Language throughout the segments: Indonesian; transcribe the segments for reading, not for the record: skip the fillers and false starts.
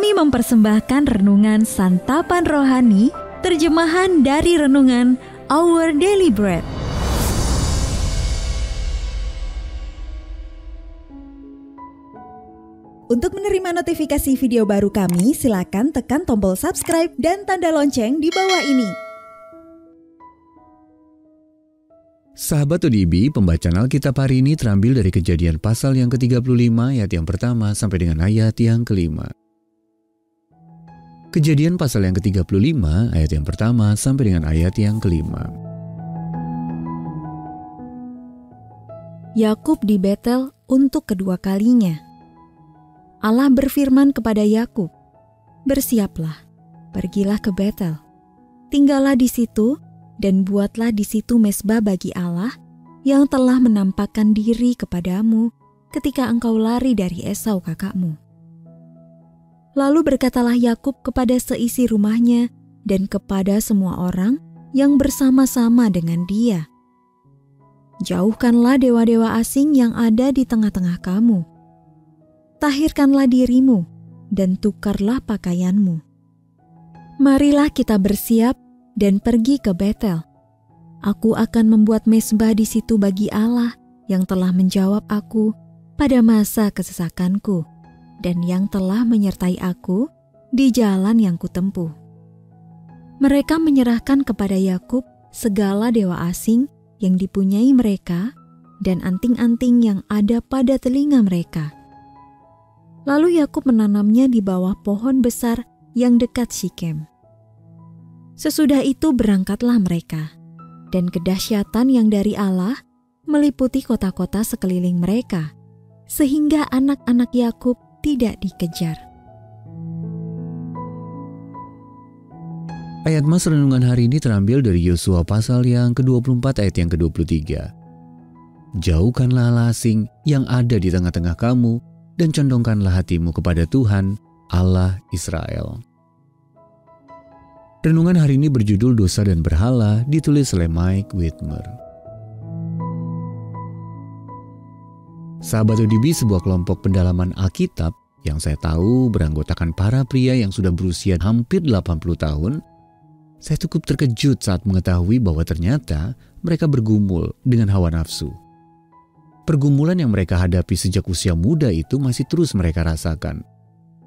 Kami mempersembahkan renungan Santapan Rohani, terjemahan dari renungan Our Daily Bread. Untuk menerima notifikasi video baru kami, silakan tekan tombol subscribe dan tanda lonceng di bawah ini. Sahabat ODB, pembacaan Alkitab hari ini terambil dari Kejadian pasal yang ke-35 ayat yang pertama sampai dengan ayat yang ke-5. Kejadian pasal yang ke-35 ayat yang pertama sampai dengan ayat yang ke-5. Yakub di Betel untuk kedua kalinya. Allah berfirman kepada Yakub, "Bersiaplah, pergilah ke Betel. Tinggallah di situ dan buatlah di situ mezbah bagi Allah yang telah menampakkan diri kepadamu ketika engkau lari dari Esau kakakmu." Lalu berkatalah Yakub kepada seisi rumahnya dan kepada semua orang yang bersama-sama dengan dia, "Jauhkanlah dewa-dewa asing yang ada di tengah-tengah kamu. Tahirkanlah dirimu dan tukarlah pakaianmu. Marilah kita bersiap dan pergi ke Betel. Aku akan membuat mezbah di situ bagi Allah yang telah menjawab aku pada masa kesesakanku dan yang telah menyertai aku di jalan yang kutempuh." Mereka menyerahkan kepada Yakub segala dewa asing yang dipunyai mereka dan anting-anting yang ada pada telinga mereka. Lalu Yakub menanamnya di bawah pohon besar yang dekat Sikem. Sesudah itu berangkatlah mereka, dan kedahsyatan yang dari Allah meliputi kota-kota sekeliling mereka, sehingga anak-anak Yakub tidak dikejar. Ayat mas renungan hari ini terambil dari Yosua pasal yang ke-24 ayat yang ke-23. Jauhkanlah Allah asing yang ada di tengah-tengah kamu dan condongkanlah hatimu kepada Tuhan, Allah Israel. Renungan hari ini berjudul Dosa dan Berhala, ditulis oleh Mike Whitmer. Sahabat ODB, sebuah kelompok pendalaman Alkitab yang saya tahu beranggotakan para pria yang sudah berusia hampir 80 tahun, saya cukup terkejut saat mengetahui bahwa ternyata mereka bergumul dengan hawa nafsu. Pergumulan yang mereka hadapi sejak usia muda itu masih terus mereka rasakan.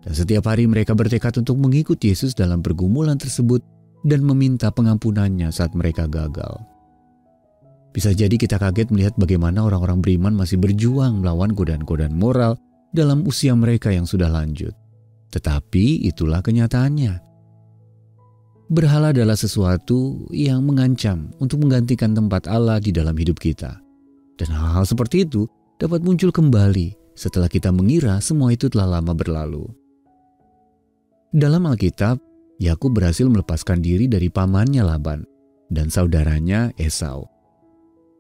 Dan setiap hari mereka bertekad untuk mengikuti Yesus dalam pergumulan tersebut dan meminta pengampunannya saat mereka gagal. Bisa jadi kita kaget melihat bagaimana orang-orang beriman masih berjuang melawan godaan-godaan moral dalam usia mereka yang sudah lanjut. Tetapi itulah kenyataannya. Berhala adalah sesuatu yang mengancam untuk menggantikan tempat Allah di dalam hidup kita. Dan hal-hal seperti itu dapat muncul kembali setelah kita mengira semua itu telah lama berlalu. Dalam Alkitab, Yakub berhasil melepaskan diri dari pamannya Laban dan saudaranya Esau.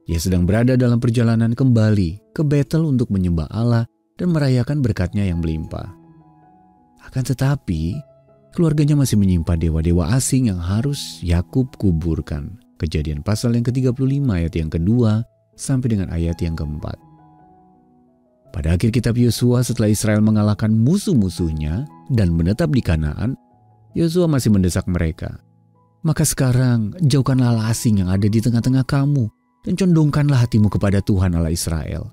Ia sedang berada dalam perjalanan kembali ke Betel untuk menyembah Allah dan merayakan berkatnya yang melimpah. Akan tetapi, keluarganya masih menyimpan dewa-dewa asing yang harus Yakub kuburkan. Kejadian pasal yang ke-35 ayat yang kedua sampai dengan ayat yang keempat. Pada akhir kitab Yosua, setelah Israel mengalahkan musuh-musuhnya dan menetap di Kanaan, Yosua masih mendesak mereka. "Maka sekarang jauhkanlah Allah asing yang ada di tengah-tengah kamu dan condongkanlah hatimu kepada Tuhan Allah Israel."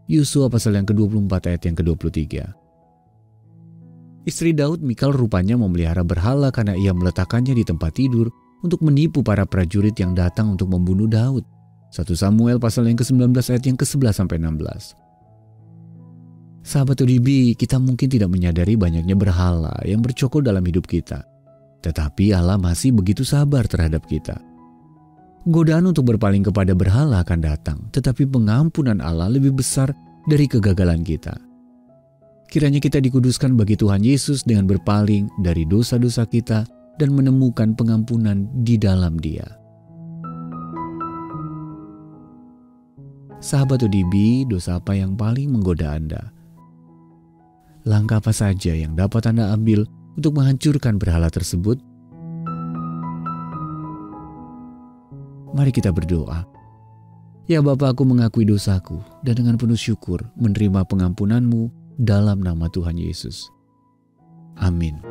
Yosua pasal yang ke-24 ayat yang ke-23. Istri Daud, Mikal, rupanya memelihara berhala karena ia meletakkannya di tempat tidur untuk menipu para prajurit yang datang untuk membunuh Daud. 1 Samuel pasal yang ke-19 ayat yang ke-11 sampai 16. Sahabat ODB, kita mungkin tidak menyadari banyaknya berhala yang bercokol dalam hidup kita. Tetapi Allah masih begitu sabar terhadap kita. Godaan untuk berpaling kepada berhala akan datang, tetapi pengampunan Allah lebih besar dari kegagalan kita. Kiranya kita dikuduskan bagi Tuhan Yesus dengan berpaling dari dosa-dosa kita dan menemukan pengampunan di dalam Dia. Sahabat ODB, dosa apa yang paling menggoda Anda? Langkah apa saja yang dapat Anda ambil untuk menghancurkan berhala tersebut? Mari kita berdoa. Ya Bapa, aku mengakui dosaku dan dengan penuh syukur menerima pengampunan-Mu dalam nama Tuhan Yesus. Amin.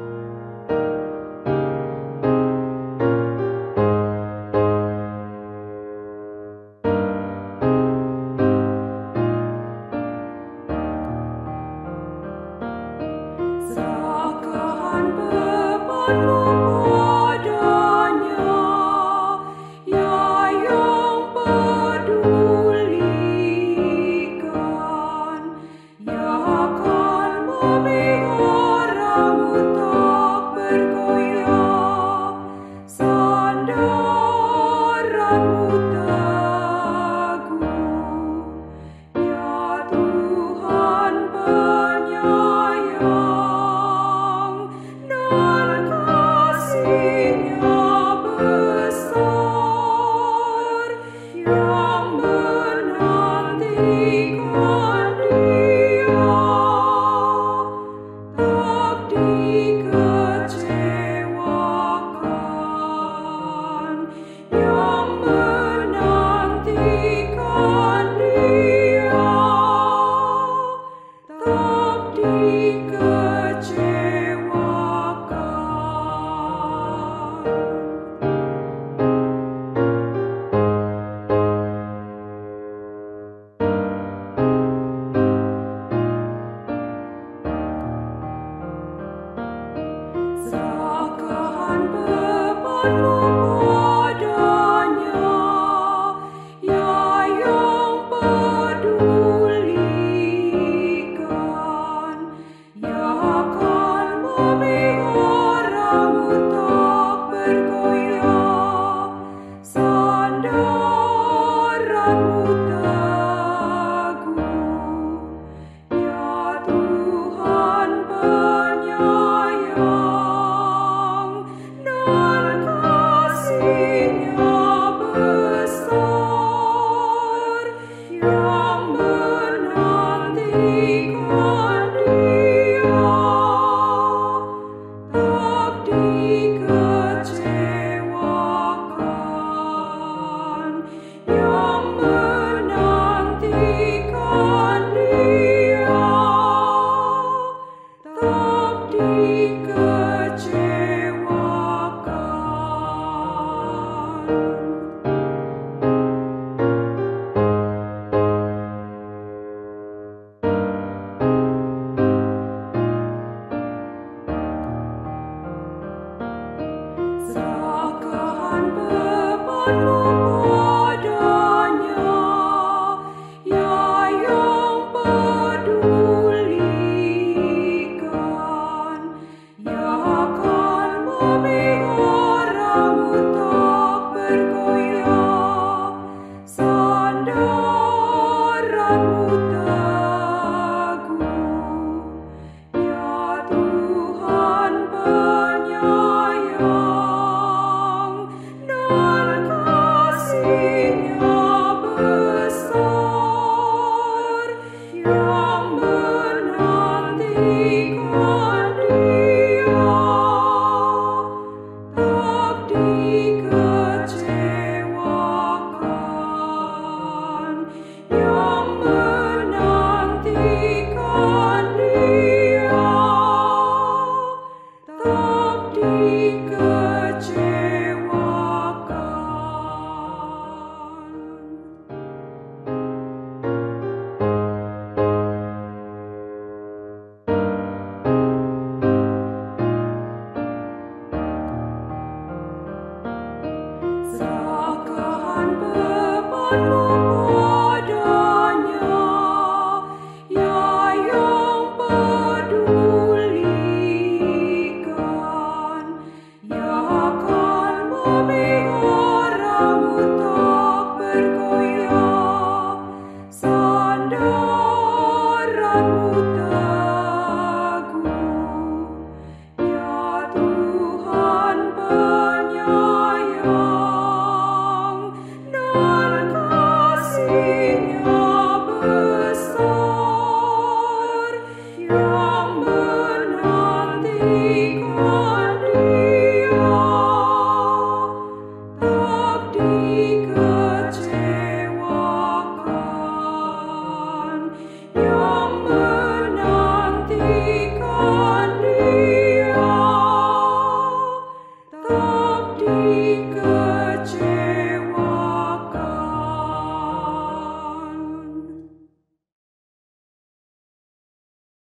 Serahkan bebanmu